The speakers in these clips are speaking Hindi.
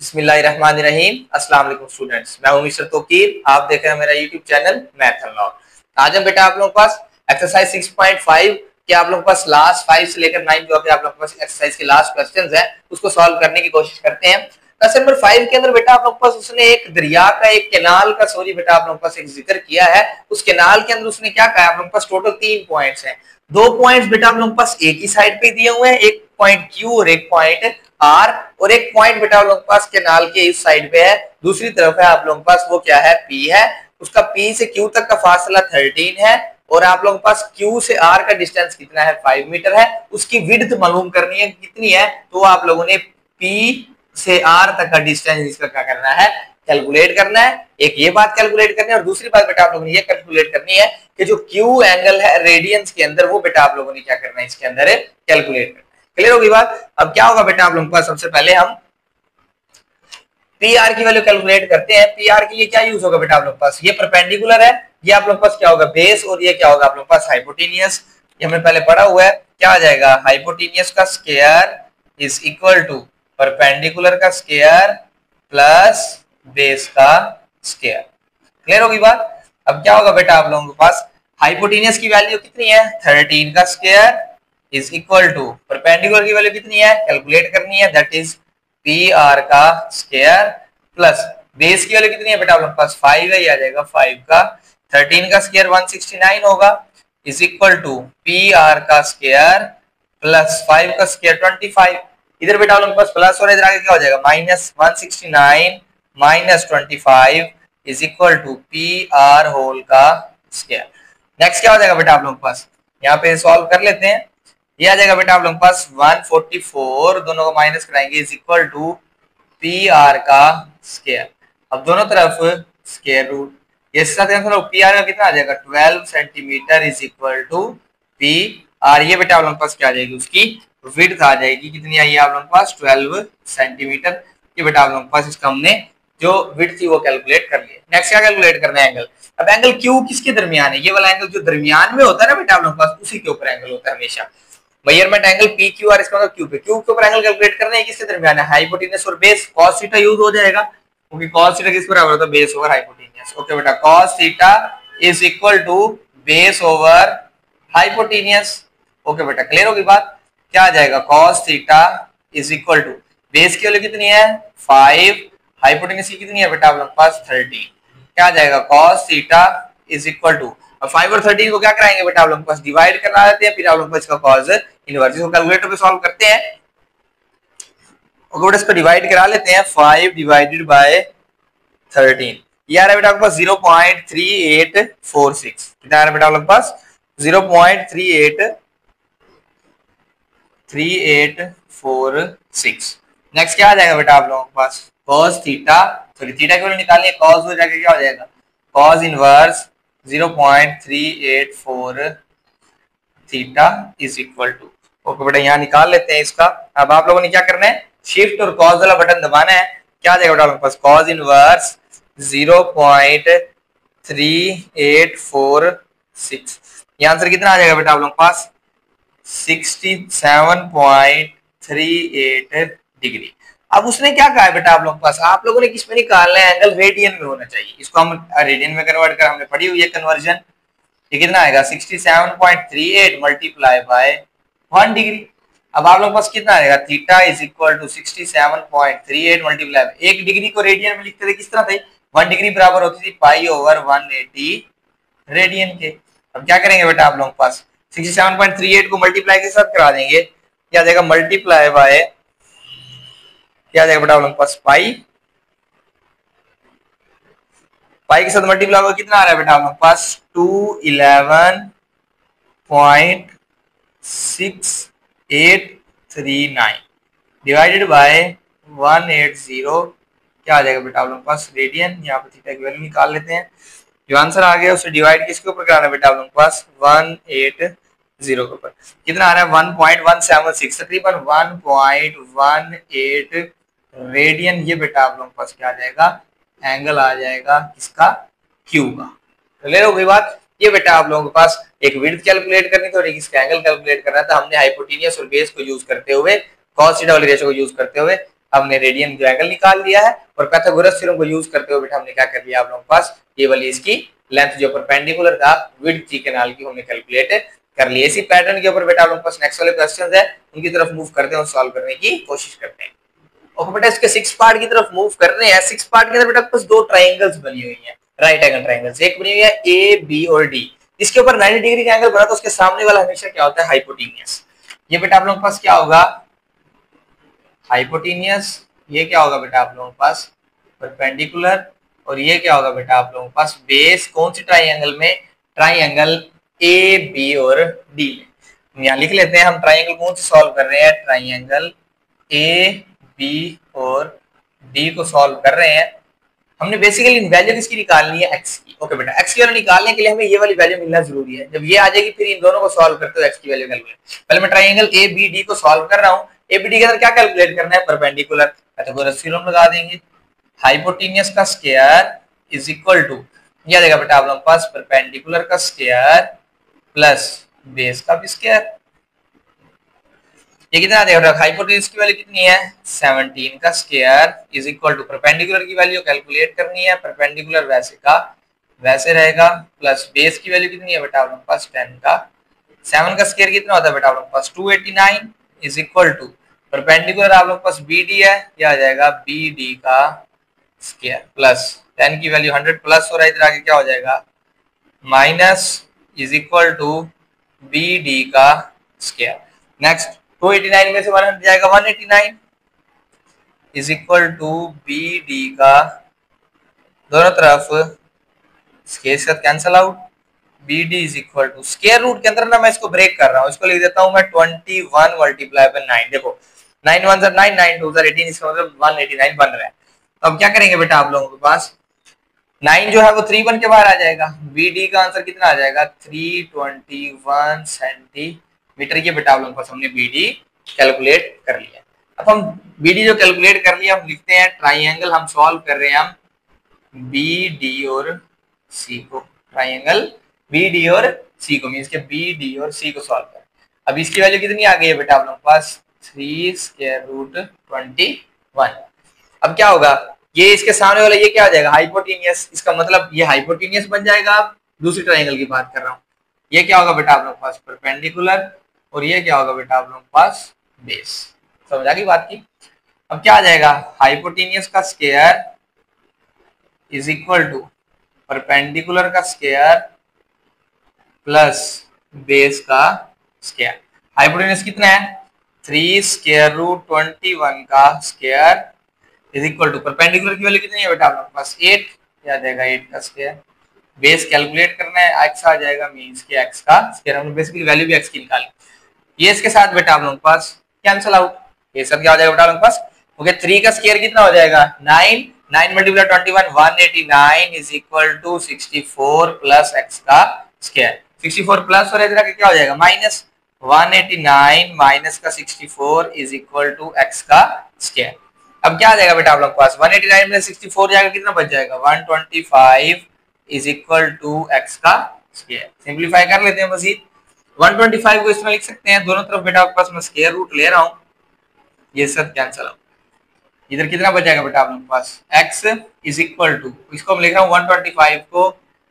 बिस्मिल्लाहिर्रहमानिर्रहीम। अस्सलाम वालेकुम स्टूडेंट्स, मैं हूं मिस्टर तौकीर। आप देख रहे हैं मेरा यूट्यूब चैनल मैथ अनलॉक। आज हम बेटा आप लोगों के पास एक्सरसाइज 6.5 के आप लोगों के पास लास्ट 5 से लेकर 9 जो आप लोगों के पास एक्सरसाइज के लास्ट क्वेश्चंस हैं उसको सॉल्व करने की कोशिश करते हैं। क्वेश्चन नंबर 5 के अंदर बेटा आप लोगों के पास उसने एक दरिया का एक कैनाल का सॉरी बेटा आप लोगों के पास एक जिक्र किया है। उस कैनाल के अंदर उसने क्या कहा, आप लोगों के पास टोटल 3 पॉइंट्स हैं। 2 पॉइंट्स बेटा आप लोगों के पास एक ही साइड पे दिए हुए हैं, एक पॉइंट Q और एक पॉइंट R, और एक पॉइंट बेटा आप लोगों के पास कैनाल के इस साइड पे है, दूसरी तरफ है आप लोगों के पास वो क्या है, P है। उसका P से Q तक का फासला 13 है और आप लोगों के पास Q से R का डिस्टेंस कितना है, 5 मीटर है। उसकी विड्थ मालूम करनी है कितनी है, तो आप लोगों ने P से R तक का डिस्टेंस इसका क्या करना है, कैलकुलेट करना है। एक ये बात कैलकुलेट करनी है और दूसरी बात बेटा आप लोगों ने ये कैलकुलेट करनी है कि जो Q एंगल है रेडियंस के अंदर वो बेटा आप लोगों ने क्या करना है, इसके अंदर कैलकुलेट करना है। क्लियर होगी बात। अब क्या होगा बेटा आप लोगों के पास, सबसे पहले हम पी आर की वैल्यू कैलकुलेट करते हैं। पी आर के लिए क्या यूज होगा बेटा आप लोगों के पास, ये परपेंडिकुलर है, ये आप लोगों के पास क्या होगा, बेस, और ये क्या होगा आप लोगों के पास, हाइपोटेनियस। ये हमने पहले पढ़ा हुआ है, क्या आ जाएगा, हाइपोटेनियस का square is equal to perpendicular का स्क्वायर प्लस बेस का स्क्वायर। क्लियर होगी बात। अब क्या होगा बेटा आप लोगों के पास, हाइपोटेनियस की वैल्यू कितनी है, 13 का square is equal to perpendicular की वैल्यू कितनी है, कैलकुलेट करनी है, दैट इज पी आर का स्क्वायर प्लस बेस की वैल्यू कितनी है बेटा आप लोगों के पास, 5 है, ये आ जाएगा 5 का 13 का स्क्वायर 169 होगा is equal to P R का स्क्वायर प्लस 5 का स्क्वायर 25। इधर बेटा आप लोगों के पास प्लस और इधर आगे क्या हो जाएगा, minus 169 minus 25 is equal to P R whole का स्क्वायर। नेक्स्ट क्या हो जाएगा बेटा आप लोगों के पास, यहाँ पे सॉल्व कर लेते हैं। ये आ जाएगा बेटा आप लोगों के पास 144, दोनों को माइनस कराएंगे, is equal to P R का स्क्वायर। अब दोनों तरफ स्क्वायर रूट, ये पी आर का कितना आ जाएगा, 12 centimetre is equal to P R. ये बेटा आप लोगों के पास क्या आ जाएगी, उसकी विड्थ आ जाएगी, कितनी आई है आप लोगों के पास, 12 सेंटीमीटर। ये बेटा आप लोगों के पास इसका हमने जो विड्थ थी वो कैलकुलेट कर लिया। नेक्स्ट क्या कैलकुलेट करना है, एंगल। अब एंगल क्यू किसके दरमियान है, ये वाला एंगल जो दरमियान में होता है ना बेटा आप लोगों के पास, उसी के ऊपर एंगल होता है हमेशा। Measurement angle P Q R, इसका मतलब क्यू पे, क्यू के ऊपर एंगल कैलकुलेट करना है, किसके दरमियान है, हाइपोटेनस और बेस। cos थीटा यूज हो जाएगा क्योंकि cos थीटा किस बराबर होता है, बेस ओवर हाइपोटेनस। ओके बेटा, cos theta is equal to base over hypotenuse. Okay बेटा, क्लियर होगी बात। क्या आ जाएगा, cos theta is equal to base की वैल्यू कितनी है 5, हाइपोटेनस की कितनी है बेटा आप लोग के पास 13। क्या आ जाएगा, cos theta is equal to, अब 5 और 13 को क्या कराएंगे बेटा आप लोगों के पास, डिवाइड करा देते हैं, फिर आप लोगों को इसका कॉज इनवर्स, इसको कैलकुलेटर पे सॉल्व करते हैं। ओके, इसको डिवाइड करा लेते हैं, 5 डिवाइडेड बाय 13, ये आ रहा है बेटा आपके पास 0.3846। कितना आ रहा है बेटा आप लोगों के पास, 0.3846। नेक्स्ट क्या आ जाएगा बेटा आप लोगों के पास, cos थीटा, सॉरी थीटा की वैल्यू निकालनी है, cos हो जाएगा, क्या हो जाएगा, cos inverse 0.384 theta is equal to. Okay बेटा, यहाँ निकाल लेते हैं इसका। अब आप लोगों ने क्या करना है, शिफ्ट और कॉस वाला बटन दबाना है। क्या आ जाएगा बेटा आपके पास, cos इनवर्स 0.3846। ये आंसर कितना आ जाएगा बेटा आप लोगों के पास, 67.38 डिग्री। अब उसने क्या कहा है बेटा आप लोगों के पास, आप लोगों ने किस में निकालना है, एंगल रेडियन में होना चाहिए। इसको हम रेडियन में कन्वर्ट कर, हमने पढ़ी हुई है कन्वर्जन। ये कितना आएगा, 67.38 मल्टीप्लाई बाय 1 डिग्री। अब आप लोगों के पास कितना आएगा, theta is equal to 67.38 multiply, 1 degree को रेडियन में लिखते थे किस तरह थे, 1 डिग्री बराबर होती थी पाई ओवर 180 रेडियन के। अब क्या करेंगे बेटा आप लोगों के पास, 67.38 को मल्टीप्लाई के साथ करा देंगे, क्या आ जाएगा, मल्टीप्लाई बाय, क्या आ जाएगा बेटा आप लोगों के पास, पाई के साथ मल्टीप्लाई होगा, कितना आ रहा है बेटा आप लोगों के पास, 211.6839 डिवाइडेड बाय 180। क्या आ जाएगा बेटा आप लोगों के पास, रेडियन। यहाँ पे थीटा की वैल्यू निकाल लेते हैं, जो आंसर आ गया उसे डिवाइड किसके ऊपर कराना है बेटा आप लोगों के पास, 180 के ऊपर। कितना आ रहा है, 1.176, तकरीबन 1.18 रेडियन। ये बेटा आप लोगों के पास क्या आ जाएगा, एंगल आ जाएगा किसका, क्यू का। क्लियर हो गई बात। ये बेटा आप लोगों के पास एक विड्थ कैलकुलेट करनी थी और एक इसका एंगल कैलकुलेट करना था। हमने हाइपोटेनियस और बेस को यूज करते हुए, cos थीटा वाले रेशो को यूज करते हुए हमने रेडियन जो एंगल निकाल लिया है, और पाइथागोरस थ्योरम को यूज करते हुए बेटा हमने क्या कर लिया आप लोगों के पास, ये वाली इसकी लेंथ जो परपेंडिकुलर था विड्थ जी कैनाल की हमने कैलकुलेट कर ली। इसी पैटर्न के ऊपर बेटा आप लोगों के पास नेक्स्ट वाले क्वेश्चंस है, उनकी तरफ मूव करते हैं और सॉल्व करने की कोशिश करते हैं। और बेटा इसके 6 पार्ट की तरफ मूव कर रहे हैं। 6 पार्ट के अंदर बेटा आपके पास दो ट्रायंगल्स बनी हुई हैं, राइट एंगल ट्रायंगल्स। एक बनी हुई है ए बी और डी, इसके ऊपर 90 डिग्री का एंगल बना तो उसके सामने वाला हमेशा क्या होता है, हाइपोटेनियस। ये बेटा आप लोगों के पास क्या होगा, हाइपोटेनियस। ये क्या होगा बेटा आप लोगों के पास, परपेंडिकुलर। और ये क्या होगा बेटा आप लोगों के पास, बेस। कौन सी ट्रायंगल में, ट्रायंगल ए बी और डी में। यहाँ लिख लेते हैं हम ट्रायंगल कौन सी सॉल्व कर रहे हैं, ट्रायंगल ए बी और डी को सॉल्व कर रहे हैं। हमने बेसिकली वैल्यू किसकी निकालनी है, एक्स की। ओके बेटा, एक्स की वैल्यू निकालने के लिए हमें ये वाली वैल्यू मिलना जरूरी है। जब ये आ जाएगी फिर इन दोनों को सॉल्व करते हो एक्स की वैल्यू कैलकुलेट। पहले मैं ट्रायंगल ए बी डी को सॉल्व कर रहा हूँ। ए बी डी के अंदर क्या कैलकुलेट करना है, परपेंडिकुलर। पाइथागोरस थ्योरम लगा देंगे, हाइपोटेनियस का स्क्वायर इज इक्वल टू, ये आ जाएगा बेटा आप लोगों के पास परपेंडिकुलर का स्क्वायर प्लस बेस का भी स्क्वायर। ये कितना आ जाएगा, हाइपोटेन्यूज की वैल्यू कितनी है, 17 का square is equal to perpendicular की वैल्यू कैलकुलेट करनी है, परपेंडिकुलर वैसे का वैसे रहेगा, प्लस बेस की वैल्यू कितनी है बेटा आप लोगों के पास 10 का। 7 का स्क्वायर कितना होता है बेटा आप लोगों के पास 289 इज इक्वल टू परपेंडिकुलर आप लोगों के पास बी डी है, ये आ जाएगा बी डी का स्क्वायर प्लस 10 की वैल्यू 100 प्लस हो रहा है, इधर आगे क्या हो जाएगा minus is equal to B D का स्क्वायर। नेक्स्ट 289 में से 1 हट जाएगा 189 is equal to B D का, दोनों तरफ स्क्वायर से cancel out, B D is equal to square root के अंदर ना मैं इसको ब्रेक कर रहा हूँ, इसको लिख देता हूँ मैं 21 मल्टीप्लाई बाय 9। देखो 9 1 9 9 2 18, इसका मतलब 189 बन रहा है। तो अब क्या करेंगे बेटा आप लोगों के पास 9 जो है वो 31 के बाहर आ जाएगा, बी डी का आंसर कितना आ जाएगा 321 सेंटीमीटर। ये बेटा आप लोगों के पास हमने बी डी कैलकुलेट कर लिया। अब हम बी डी जो कैलकुलेट कर लिया हम लिखते हैं ट्राइंगल हम सॉल्व कर रहे हैं हम बी डी और सी को, ट्राइंगल बी डी और सी को, मींस के बी डी और सी को सॉल्व कर। अब इसकी वैल्यू कितनी आ गई है बेटा आप लोगों के पास 3 स्क्वायर रूट 21। अब क्या होगा, ये इसके सामने वाला ये क्या हो जाएगा हाइपोटेनियस, इसका मतलब ये हाइपोटेनियस बन जाएगा। आप दूसरी ट्राइंगल की बात कर रहा हूँ, ये क्या होगा बेटा आप लोगों के पास परपेंडिकुलर, और ये क्या होगा बेटा आप लोगों के पास बेस। समझ आ गई बात की। अब क्या आ जाएगा हाइपोटेनियस का square is equal to perpendicular का स्क्वायर प्लस बेस का स्क्वायर। हाइपोटेनियस कितना है 3 स्क्वायर रूट 21 का square is equal to perpendicular की वैल्यू कितनी है बेटा आप लोगों के पास 8, या जाएगा 8 का स्क्वायर। बेस कैलकुलेट करना है, x आ जाएगा मींस के x का स्क्वायर, हमने बेसिकली वैल्यू भी x की निकाली। ये इसके साथ बेटा आप लोगों के पास कैंसिल आउट, ये सब क्या हो जाएगा बेटा आप लोगों के पास। ओके 3 का स्क्वायर कितना हो जाएगा 9, 9 multiply 21 189 is equal to 64 plus x का स्क्वायर। 64 प्लस और इधर क्या हो जाएगा माइनस 189 माइनस का 64 इज इक्वल टू x का स्क्वायर। अब क्या आ जाएगा बेटा आप लोग के पास 189 में 64 जाएगा, कितना बच जाएगा 125 इज इक्वल टू x का स्क्वायर। सिंपलीफाई कर लेते हैं मजीद, 125 को इसमें लिख सकते हैं, दोनों तरफ बेटा आपके पास मैं स्क्वायर रूट ले रहा हूँ, ये सब कैंसिल आउट। इधर कितना बच जाएगा बेटा आप लोग के पास x इज इक्वल टू, इसको मैं लिख रहा हूँ 125 को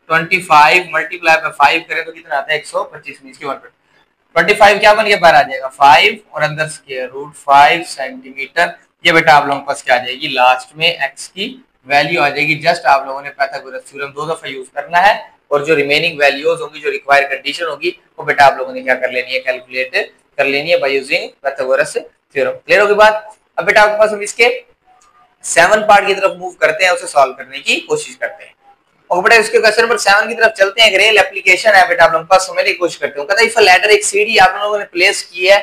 25 मल्टीप्लाई बाय 5 करें तो कितना आता है 125 मींस के 125 क्या बन गया बाहर आ जाएगा 5 और अंदर स्क्वायर रूट 5 सेंटीमीटर। ये बेटा आप लोगों के पास क्या आ जाएगी लास्ट में x की वैल्यू आ जाएगी। जस्ट आप लोगों ने पाइथागोरस थ्योरम 2 दफा यूज करना है और जो रिमेनिंग वैल्यूज होंगी, जो रिक्वायर्ड कंडीशन होगी, वो बेटा आप लोगों ने क्या कर लेनी है कैलकुलेट कर लेनी है by using Pythagoras theorem. Clear होगी बात। अब बेटा आपके पास हम इसके 7 पार्ट की तरफ मूव करते हैं, उसे सॉल्व करने की कोशिश करते हैं। और बेटा इसके क्वेश्चन नंबर 7 की तरफ चलते हैं। रियल एप्लीकेशन है बेटा आप लोगों के पास, समझने की कोशिश करते हैं। कहता है इफ अ लैडर, एक सीढ़ी आप लोगों ने प्लेस की है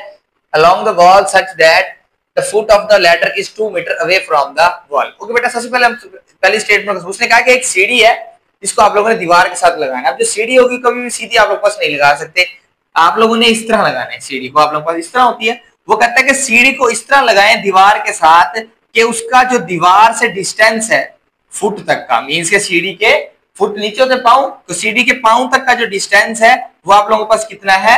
along the wall such that the foot of the ladder is 2 metre away from the wall। Okay बेटा सबसे पहले हम पहली स्टेटमेंट उसने कहा कि एक सीढ़ी है जिसको आप लोगों ने दीवार के साथ लगाना है। अब जो सीढ़ी होगी कभी भी सीधी आप लोग पास नहीं लगा सकते, आप लोगों ने इस तरह लगाना है सीढ़ी को, आप लोगों के पास इस तरह होती है। वो कहता है कि सीढ़ी को इस तरह लगाएं दीवार के साथ कि उसका जो दीवार से डिस्टेंस है फुट तक का, मींस के सीढ़ी के फुट नीचे होते पांव, तो सीढ़ी के पांव तक का जो डिस्टेंस है वो आप लोगों के पास कितना है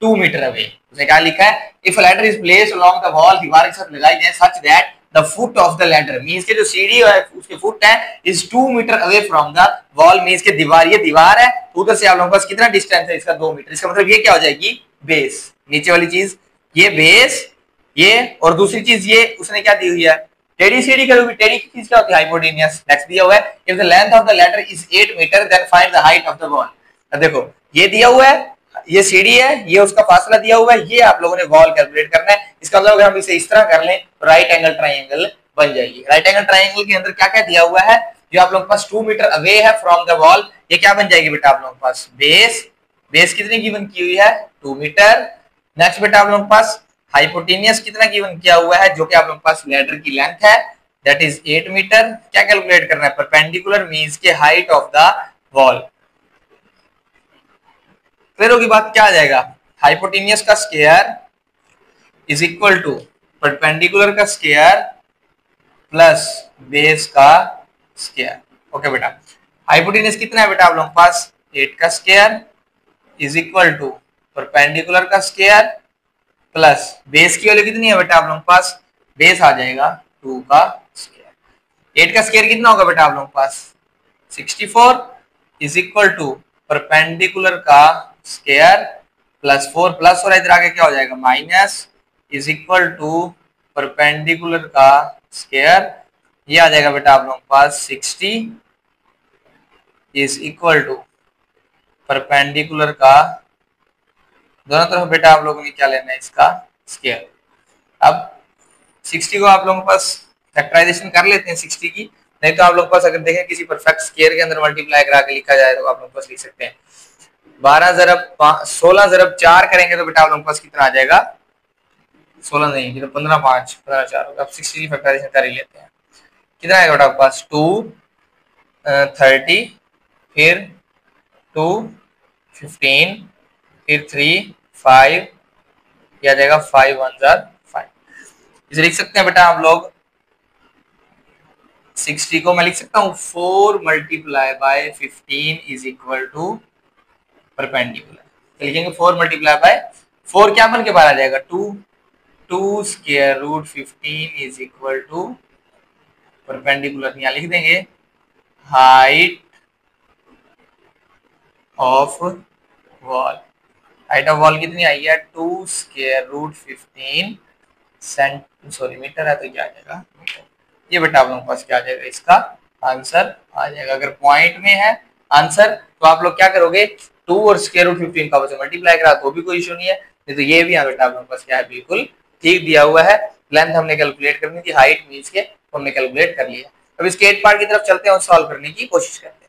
2 मीटर अवे। उसने क्या लिखा है if ladder is placed along the wall, दीवार के साथ लगाई जाए such that the foot of the ladder, means के जो सीढ़ी है उसके फुट है is 2 metre away from the wall, means के दीवार, ये दीवार है उधर से आप लोगों के पास कितना डिस्टेंस है इसका 2 मीटर। इसका मतलब ये क्या हो जाएगी बेस, नीचे वाली चीज ये बेस, ये और दूसरी चीज ये उसने क्या दी हुई है टेढ़ी सीढ़ी करोगे, टेढ़ी की चीज क्या होती है हाइपोटेनियस। नेक्स्ट दिया हुआ है if the length of the ladder is 8 metre then find the height of the wall. अब देखो ये दिया हुआ है, ये सीढ़ी है, ये उसका फासला दिया हुआ है, ये आप लोगों ने वॉल कैलकुलेट करना है। इसका मतलब अगर हम इसे इस तरह कर लें तो राइट एंगल ट्राइंगल बन जाएगी। राइट एंगल ट्राइंगल के अंदर क्या क्या दिया हुआ है, जो आप लोगों के पास 2 मीटर अवे है फ्रॉम द वॉल, ये क्या बन जाएगी बेटा आप लोगों के पास बेस, बेस कितनी गिवन की हुई है 2 मीटर। नेक्स्ट बेटा आप लोगों के पास हाइपोटेनियस कितना गिवन किया हुआ है, जो कि आप लोगों के पास लैडर की लेंथ है दैट इज 8 मीटर। क्या कैलकुलेट करना है परपेंडिकुलर मींस के हाइट ऑफ द वॉल। फिर होगी बात क्या आ जाएगा हाइपोटेनियस का square is equal to perpendicular का स्क्वायर प्लस बेस का स्क्वायर। ओके बेटा हाइपोटेनियस कितना है बेटा आप लोगों के पास 8 का square is equal to perpendicular का स्क्वायर प्लस बेस की वैल्यू कितनी है बेटा आप लोगों के पास, बेस आ जाएगा 2 का स्क्वायर। 8 का स्क्वायर कितना होगा बेटा आप लोगों के पास 64 इज इक्वल टू परपेंडिकुलर का स्क्वायर प्लस 4 प्लस और इधर आगे क्या हो जाएगा minus is equal to perpendicular का स्क्वायर, ये आ जाएगा बेटा आप लोगों के पास 60 इज इक्वल टू परपेंडिकुलर का, दोनों तरफ बेटा आप लोगों ने क्या लेना है इसका स्क्वायर। अब 60 को आप लोगों के पास फैक्टराइजेशन कर लेते हैं 60 की, नहीं तो आप लोगों के पास अगर देखें किसी परफेक्ट स्क्वायर के अंदर मल्टीप्लाई करा के लिखा जाए तो आप लोगों के पास लिख सकते हैं 12 ज़रब 16 ज़रब 4 करेंगे तो बेटा आप लोगों के पास कितना आ जाएगा 16 नहीं तो 15 5 15 4 होगा। अब 60 की फैक्टराइजेशन कर ही लेते हैं, कितना आएगा बेटा आपके पास 2 30 फिर 2 15 फिर 3 5 ये आ जाएगा 5 1 जार 5। इसे लिख सकते हैं बेटा आप लोग 60 को मैं लिख सकता हूँ 4 multiply by 15 is equal to perpendicular. लिखेंगे 4 मल्टीप्लाई बाय 4 क्या बन के बाहर आ जाएगा 2 square root 15 is equal to perpendicular, यहाँ लिख देंगे height of wall. Height of wall कितनी आई है 2 स्क्वायर रूट 15 सॉरी मीटर है तो क्या आ जाएगा मीटर। ये बेटा आप लोगों के पास क्या आ जाएगा इसका आंसर आ जाएगा। अगर पॉइंट में है आंसर तो आप लोग क्या करोगे 2 और स्क्वायर रूट 15 का वैसे मल्टीप्लाई करा तो भी कोई इशू नहीं है, नहीं तो ये भी यहाँ बेटा आप लोगों के पास क्या है बिल्कुल ठीक दिया हुआ है। लेंथ हमने कैलकुलेट करनी थी, हाइट मींस के हमने कैलकुलेट कर लिया। अब इसके 8 पार्ट की तरफ चलते हैं और सॉल्व करने की कोशिश करते हैं।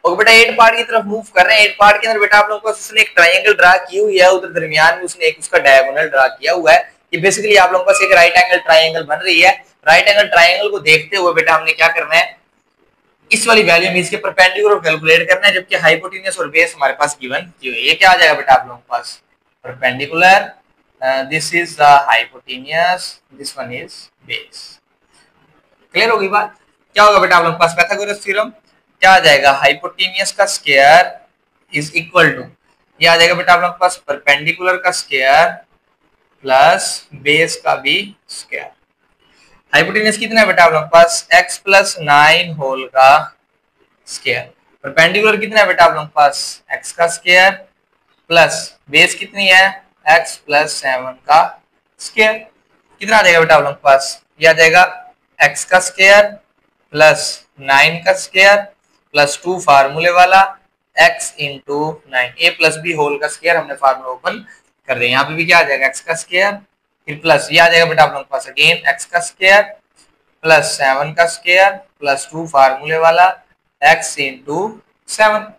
और बेटा 8 पार्ट की तरफ मूव कर रहे हैं। 8 पार्ट के अंदर बेटा आप लोगों को उसने एक ट्रायंगल ड्रा की हुई है, उधर दरमियान में उसने एक उसका डायगोनल ड्रा किया हुआ है कि बेसिकली आप लोगों के पास एक राइट एंगल ट्रायंगल बन रही है। राइट एंगल ट्रायंगल को देखते हुए बेटा हमने क्या करना है इस वाली वैल्यू में इसके परपेंडिकुलर कैलकुलेट करना है, जबकि हाइपोटेन्यूस और बेस हमारे पास गिवन की हुई है। ये क्या आ जाएगा बेटा आप लोगों के पास perpendicular, this is the hypotenuse, this one is base. Clear होगी बात। क्या होगा बेटा आप लोगों के पास पाइथागोरस थ्योरम क्या आ जाएगा हाइपोटेन्यूस का स्क्वायर इज इक्वल टू, ये आ जाएगा बेटा आप लोगों के पास परपेंडिकुलर का स्क्वायर प्लस बेस का भी स्क्वायर। हाइपोटेन्यूस कितना है बेटा आप लोगों के पास x प्लस 9 होल का स्क्वायर, परपेंडिकुलर कितना है बेटा आप लोगों के पास x का स्क्वायर प्लस बेस कितनी है x प्लस 7 का स्क्वायर। कितना आ जाएगा बेटा आप लोगों के पास, ये आ जाएगा x का स्क्वायर प्लस 9 का स्क्वायर प्लस 2 फार्मूले वाला x into 9 a plus B whole का स्क्वायर हमने फार्मूला ओपन कर दिया। यहाँ पे भी क्या आ जाएगा x का स्क्वायर फिर प्लस ये आ जाएगा बेटा आप लोगों के पास अगेन x का स्क्वायर प्लस 7 का स्क्वायर प्लस 2 फार्मूले वाला x इंटू 7।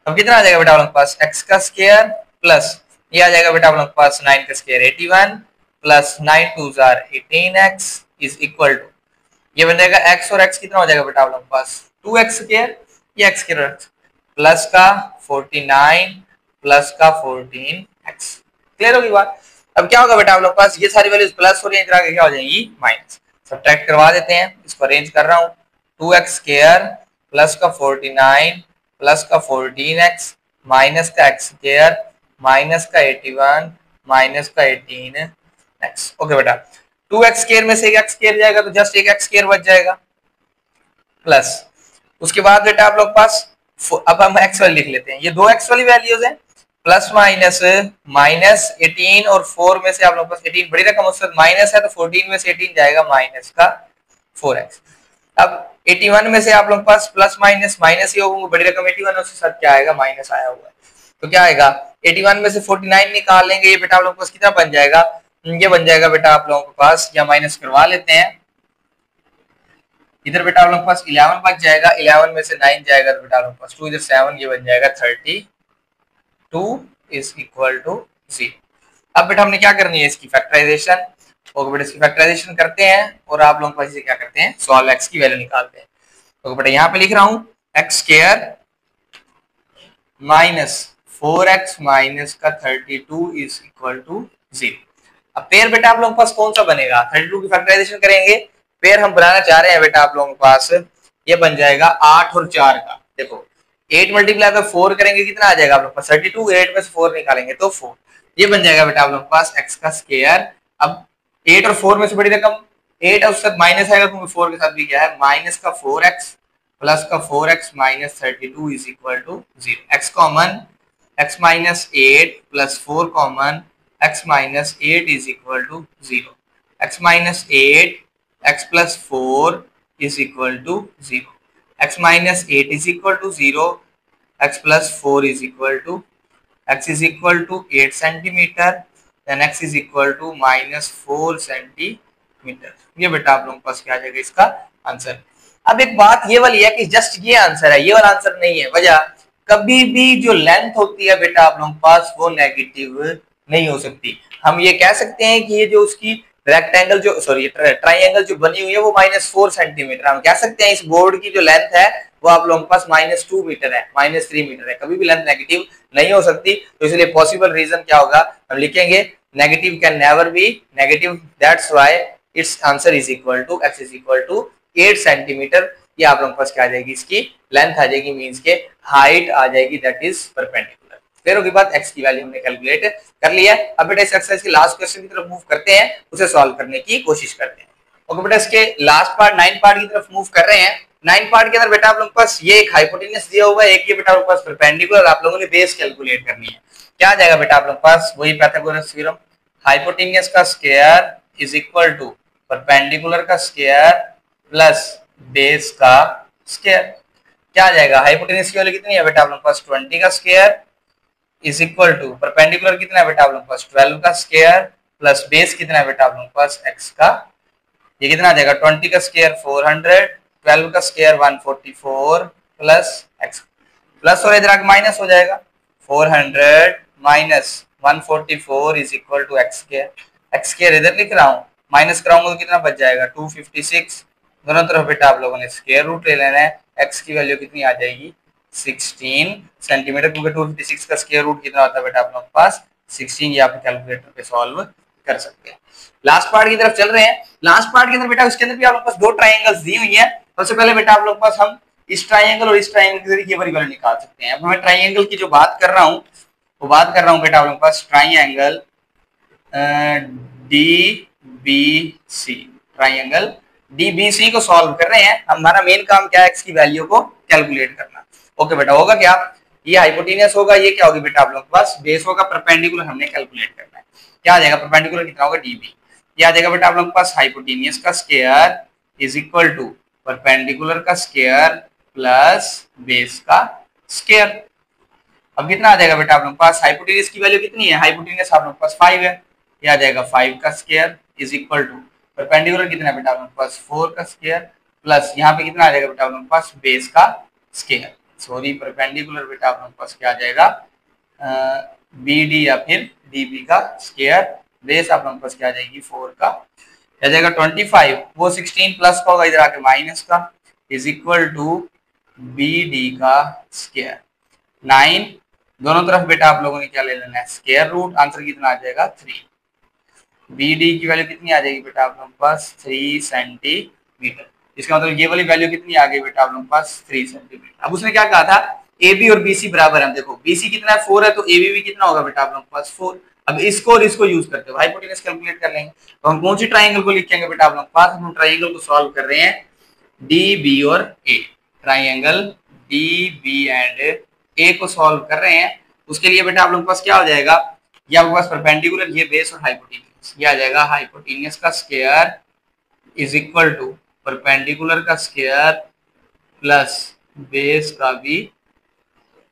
अब कितना आ जाएगा बेटा आप लोगों के पास x का स्क्वायर प्लस ये आ जाएगा बेटा आप लोगों के पास 9 का स्क्वायर 81 प्लस 9 2 जार 18x इज इक्वल टू, ये बन जाएगा x और x कितना हो जाएगा बेटा आप लोगों के पास 2x स्क्वायर, ये x स्क्वायर प्लस का 49 प्लस का 14x। क्लियर होगी बात। अब क्या होगा बेटा आप लोग के पास ये सारी वैल्यूज प्लस हो रही है, इधर आगे क्या हो जाएंगी माइनस। सब्ट्रैक्ट करवा देते हैं, इसको अरेंज कर रहा हूँ 2x स्क्वायर प्लस का 49 प्लस का 14x माइनस का x स्क्वायर माइनस का 81 माइनस का 18x। ओके बेटा 2x स्क्वायर में से एक x स्क्वायर जाएगा तो जस्ट एक x स्क्वायर बच जाएगा, प्लस उसके बाद बेटा आप लोग पास अब हम x वाली लिख लेते हैं, ये दो x वाली वैल्यूज हैं, प्लस माइनस माइनस 18 और 4 में से आप लोग पास 18 बड़ी रकम उससे माइनस है तो 14 में से 18 जाएगा माइनस का 4x। अब 81 में से आप लोग पास प्लस माइनस माइनस ही होगा, बड़ी रकम 81 उसके साथ क्या आएगा माइनस आया हुआ है, तो क्या आएगा 81 में से 49 निकाल लेंगे, ये बेटा आप लोगों के पास कितना बन जाएगा, ये बन जाएगा बेटा आप लोगों के पास, या माइनस करवा लेते हैं, इधर बेटा आप लोगों के पास 11 बच जाएगा, 11 में से 9 जाएगा तो बेटा आप लोगों के पास 2 इधर 7, ये बन जाएगा 32 इज इक्वल टू 0। अब बेटा हमने क्या करनी है इसकी फैक्टराइजेशन, और बेटा इसकी फैक्टराइजेशन करते हैं और आप लोगों के पास इसे क्या करते हैं सॉल्व x की वैल्यू निकालते हैं। तो बेटा यहाँ पे लिख रहा हूं x square minus 4x minus का 32 इज इक्वल टू 0। अब पेयर बेटा आप लोगों के पास कौन सा बनेगा, 32 की फैक्टराइजेशन करेंगे, पेयर हम बनाना चाह रहे हैं बेटा आप लोगों के पास, ये बन जाएगा 8 और 4 का, देखो 8 मल्टीप्लाई कर 4 करेंगे कितना आ जाएगा आप लोग पास 32, 8 में से 4 निकालेंगे तो 4, ये बन जाएगा बेटा आप लोग के पास x का स्क्वायर। अब 8 और 4 में से बड़ी रकम 8 और उसके साथ माइनस आएगा क्योंकि 4 के साथ भी क्या है माइनस का 4x प्लस का 4x minus 32 is equal to 0, x common x minus 8 plus 4 common x minus 8 is equal to 0, x minus 8 x plus 4 is equal to 0, x minus 8 is equal to 0, x plus 4 is equal to x is equal to 8 centimetre, then x is equal to minus 4 centimetre. ये बेटा आप लोगों के पास क्या आ जाएगा इसका आंसर। अब एक बात ये वाली है कि जस्ट ये आंसर है, ये वाला आंसर नहीं है, वजह कभी भी जो लेंथ होती है बेटा आप लोगों के पास वो नेगेटिव नहीं हो सकती। हम ये कह सकते हैं कि ये जो उसकी रेक्टेंगल जो सॉरी ट्राइंगल जो बनी हुई है वो -4 सेंटीमीटर, हम कह सकते हैं इस बोर्ड की जो लेंथ है वो आप लोगों के पास -2 मीटर है, -3 मीटर है, कभी भी लेंथ नेगेटिव नहीं हो सकती। तो इसलिए पॉसिबल रीजन क्या होगा, हम लिखेंगे negative can never be negative, that's why its answer is equal to x is equal to 8 centimetre. ये आप लोगों के पास क्या आ जाएगी इसकी लेंथ आ जाएगी, मींस के हाइट आ जाएगी, दैट इज परपेंडिकुलर। क्लियर होगी बात, x की वैल्यू हमने कैलकुलेट कर लिया। अब बेटा इस एक्सरसाइज के लास्ट क्वेश्चन की तरफ मूव करते हैं, उसे सॉल्व करने की कोशिश करते हैं। ओके बेटा इसके लास्ट पार्ट 9 पार्ट की तरफ मूव कर रहे हैं। 9 पार्ट के अंदर बेटा आप लोगों के पास ये एक हाइपोटेन्यूस दिया हुआ है, एक ये बेटा आप लोगों के पास परपेंडिकुलर, आप लोगों ने बेस कैलकुलेट करनी है। क्या आ जाएगा बेटा आप लोगों के पास वही पाइथागोरस थ्योरम, हाइपोटेन्यूस का square is equal to perpendicular का स्क्वायर प्लस बेस का स्क्वायर। क्या आ जाएगा, हाइपोटेन्यूस की वैल्यू कितनी है बेटा आप लोगों के पास 20 का square is equal to perpendicular कितना है बेटा आप लोगों के पास 12 का स्क्वायर प्लस बेस कितना है बेटा आप लोगों के पास x का, ये कितना आ जाएगा 20 का स्क्वायर 400, 12 का स्क्वायर 144 प्लस x, प्लस और इधर आके माइनस हो जाएगा 400 minus 144 is equal to x square, x square इधर लिख रहा हूँ, माइनस कराऊंगा तो कितना बच जाएगा 256, दोनों तरफ बेटा आप लोगों ने स्क्वायर रूट ले लेना है, x की वैल्यू कितनी आ जाएगी 16 सेंटीमीटर, क्योंकि 256 का स्क्वायर रूट कितना होता है बेटा आप लोगों के पास 16, ये आप कैलकुलेटर पे सॉल्व कर सकते हैं। लास्ट पार्ट की तरफ चल रहे हैं। लास्ट पार्ट के अंदर बेटा उसके अंदर भी आप लोगों के पास दो ट्राइंगल्स दी हुई है। सबसे पहले बेटा आप लोगों के पास हम इस ट्राइंगल और इस ट्राइंगल के जरिए वैल्यू निकाल सकते हैं। अब मैं ट्राइंगल की जो बात कर रहा हूँ वो बात कर रहा हूँ बेटा आप लोगों के पास ट्राइंगल DBC, ट्राइंगल DBC को सॉल्व कर रहे हैं। हमारा मेन काम क्या है, x की वैल्यू को कैलकुलेट करना। ओके बेटा होगा क्या, ये हाइपोटेन्यूस होगा, ये क्या होगी बेटा आप लोगों के पास बेस होगा, परपेंडिकुलर हमने कैलकुलेट करना है। क्या आ जाएगा परपेंडिकुलर कितना होगा DB, ये आ जाएगा बेटा आप लोगों के पास हाइपोटेन्यूस का square is equal to perpendicular का स्क्वायर प्लस बेस का स्क्वायर। अब कितना आ जाएगा बेटा आप लोगों के पास, हाइपोटेन्यूस की वैल्यू कितनी है, हाइपोटेन्यूस आप लोगों के पास 5 है, ये आ जाएगा 5 का square is equal to perpendicular कितना है बेटा आप लोगों के पास 4 का स्क्वायर प्लस यहाँ पे कितना आ जाएगा बेटा आप लोगों के पास बेस का स्क्वायर, सॉरी परपेंडिकुलर बेटा आप लोगों के पास क्या आ जाएगा BD या फिर DB का स्क्वायर, बेस आप लोगों के पास क्या आ जाएगी 4 का, आ जाएगा 25, वो 16 प्लस का होगा इधर आके माइनस का इज इक्वल टू BD का स्क्वायर 9, दोनों तरफ बेटा आप लोगों ने क्या ले लेना है स्क्वायर रूट, आंसर कितना आ जाएगा 3। BD की वैल्यू कितनी आ जाएगी बेटा आप लोगों के पास 3 सेंटीमीटर, इसका मतलब ये वाली वैल्यू कितनी आ गई बेटा आप लोगों के पास 3 सेंटीमीटर। अब उसने क्या कहा था AB और BC बराबर है, देखो BC कितना है 4 है तो AB भी कितना होगा बेटा आप लोगों के पास 4, अब इसको और इसको यूज करते हुए हाइपोटेन्यूज कैलकुलेट कर लेंगे। तो हम कौन सी ट्राइंगल को लिखेंगे बेटा आप लोग पास, हम ट्राइंगल को सॉल्व कर रहे हैं डी बी और ए, ट्राइंगल डी बी एंड ए को सॉल्व कर रहे हैं। उसके लिए बेटा आप लोग के पास क्या हो जाएगा, ये आपके पास परपेंडिकुलर, ये बेस और हाइपोटेन्यूज, ये आ जाएगा हाइपोटेन्यूज का square is equal to perpendicular का स्क्वायर प्लस बेस का भी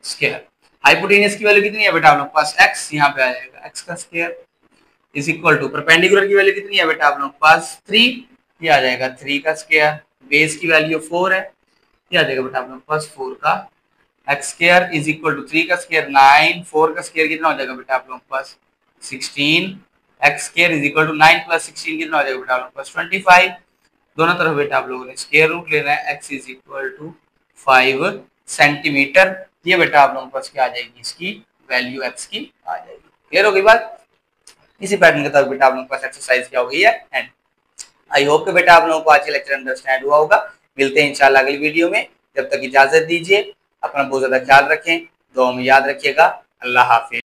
स्क्वायर। हाइपोटेन्यूज की वैल्यू कितनी है बेटा आप लोग के पास x, यहाँ पे आ जाएगा x का square is equal to perpendicular की वैल्यू कितनी है बेटा आप लोग के पास 3, ये आ जाएगा 3 का स्क्वायर, बेस की वैल्यू 4 है, ये आ जाएगा बेटा आप लोग के पास 4 का x square is equal to 3 का स्क्वायर 9, 4 का स्क्वायर कितना हो जाएगा बेटा आप लोग के पास 16, x square is equal to 9 plus 16 कितना हो जाएगा बेटा आप लोग के पास 25। दोनों तरफ बेटा आप लोगों ने स्क्वायर रूट लेना है, x is equal to 5 centimetre, ये बेटा आप लोगों के पास क्या आ जाएगी, इसकी वैल्यू x की आ जाएगी। क्लियर हो गई बात। इसी पैटर्न के तहत बेटा आप लोगों के पास एक्सरसाइज क्या हो गई है एंड। आई होप कि बेटा आप लोगों को आज का लेक्चर अंडरस्टैंड हुआ होगा। मिलते हैं इंशाल्लाह अगली वीडियो में, जब तक इजाजत दीजिए, अपना बहुत ज्यादा ख्याल रखें, दुआ में याद रखिएगा। अल्लाह हाफिज।